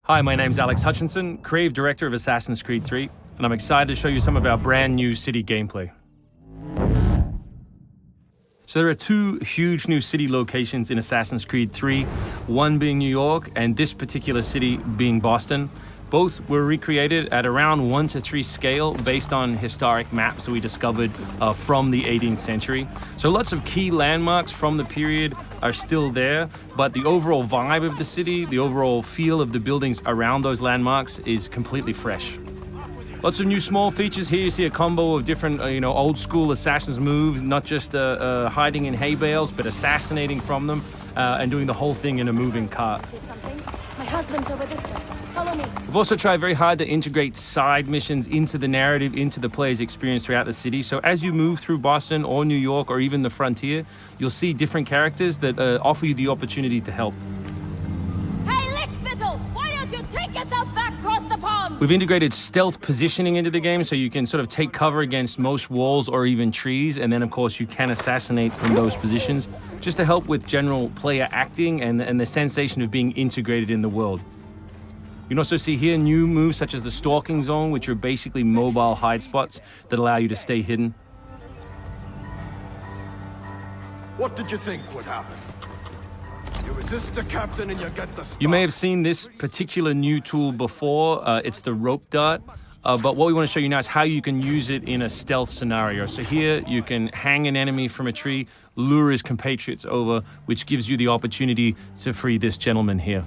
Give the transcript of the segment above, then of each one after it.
Hi, my name's Alex Hutchinson, Creative Director of Assassin's Creed 3, and I'm excited to show you some of our brand new city gameplay. So there are two huge new city locations in Assassin's Creed 3, one being New York and this particular city being Boston. Both were recreated at around 1:3 scale based on historic maps that we discovered from the 18th century. So lots of key landmarks from the period are still there, but the overall vibe of the city, the overall feel of the buildings around those landmarks is completely fresh. Lots of new small features here. You see a combo of different, old school assassin's moves, not just hiding in hay bales, but assassinating from them and doing the whole thing in a moving cart. My husband's over this way. Follow me. We've also tried very hard to integrate side missions into the narrative, into the player's experience throughout the city. So as you move through Boston or New York or even the frontier, you'll see different characters that offer you the opportunity to help. Hey, Lickspittle! Why don't you take yourself back across the pond? We've integrated stealth positioning into the game so you can sort of take cover against most walls or even trees, and then of course you can assassinate from those positions, just to help with general player acting and the sensation of being integrated in the world. You can also see here new moves such as the Stalking Zone, which are basically mobile hide spots that allow you to stay hidden. What did you think would happen? You resist the captain and you get the stuff. You may have seen this particular new tool before. It's the rope dart. But what we want to show you now is how you can use it in a stealth scenario. So here you can hang an enemy from a tree, lure his compatriots over, which gives you the opportunity to free this gentleman here.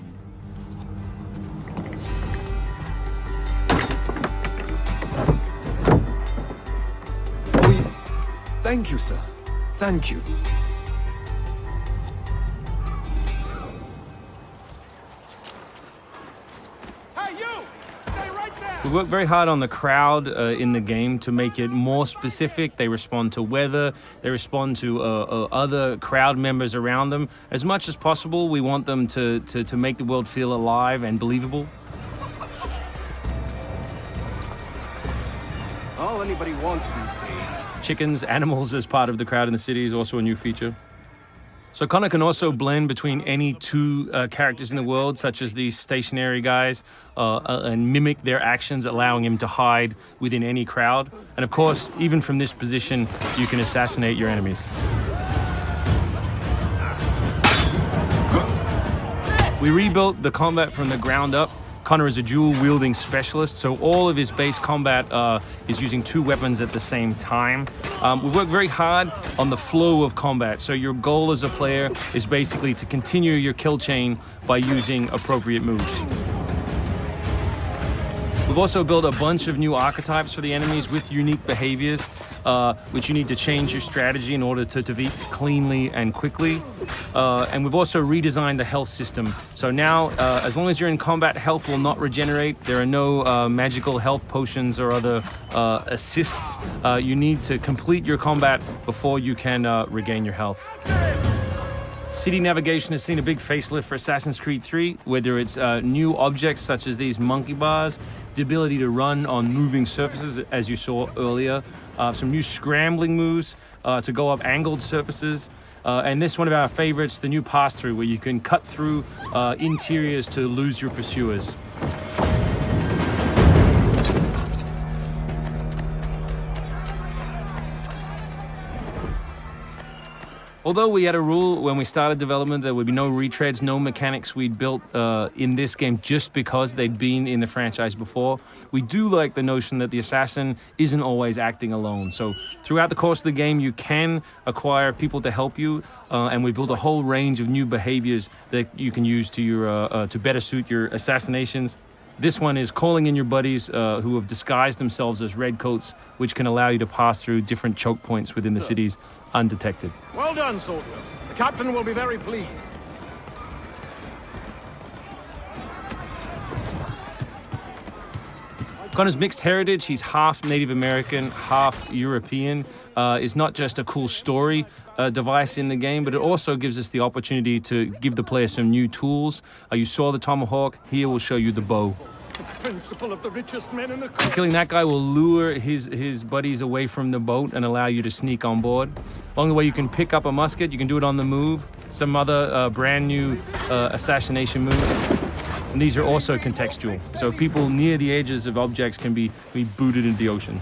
Thank you, sir. Thank you. Hey, you! Stay right there! We work very hard on the crowd in the game to make it more specific. They respond to weather, they respond to other crowd members around them. As much as possible, we want them to make the world feel alive and believable. All anybody wants these days. Chickens, animals as part of the crowd in the city is also a new feature. So Connor can also blend between any two characters in the world, such as these stationary guys, and mimic their actions, allowing him to hide within any crowd. And of course, even from this position, you can assassinate your enemies. We rebuilt the combat from the ground up. Connor is a dual-wielding specialist, so all of his base combat is using two weapons at the same time. We work very hard on the flow of combat, so your goal as a player is basically to continue your kill chain by using appropriate moves. We've also built a bunch of new archetypes for the enemies with unique behaviors, which you need to change your strategy in order to defeat cleanly and quickly. And we've also redesigned the health system. So now, as long as you're in combat, health will not regenerate. There are no magical health potions or other assists. You need to complete your combat before you can regain your health. City navigation has seen a big facelift for Assassin's Creed 3, whether it's new objects such as these monkey bars, the ability to run on moving surfaces, as you saw earlier, some new scrambling moves to go up angled surfaces, and this one of our favorites, the new pass-through, where you can cut through interiors to lose your pursuers. Although we had a rule when we started development, there would be no retreads, no mechanics we'd built in this game just because they'd been in the franchise before, we do like the notion that the assassin isn't always acting alone. So throughout the course of the game, you can acquire people to help you, and we built a whole range of new behaviors that you can use to better suit your assassinations. This one is calling in your buddies who have disguised themselves as redcoats, which can allow you to pass through different choke points within the cities undetected. Well done, soldier. The captain will be very pleased. Connor's mixed heritage, he's half Native American, half European, is not just a cool story device in the game, but it also gives us the opportunity to give the player some new tools. You saw the tomahawk, here we'll show you the bow. The principle of the richest men in the Killing that guy will lure his buddies away from the boat and allow you to sneak on board. Along the way, you can pick up a musket, you can do it on the move, some other brand new assassination moves. And these are also contextual. So people near the edges of objects can be booted into the ocean.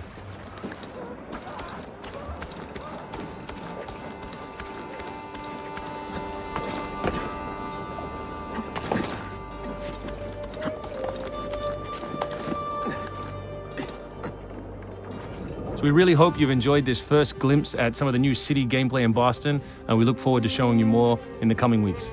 So we really hope you've enjoyed this first glimpse at some of the new city gameplay in Boston, and we look forward to showing you more in the coming weeks.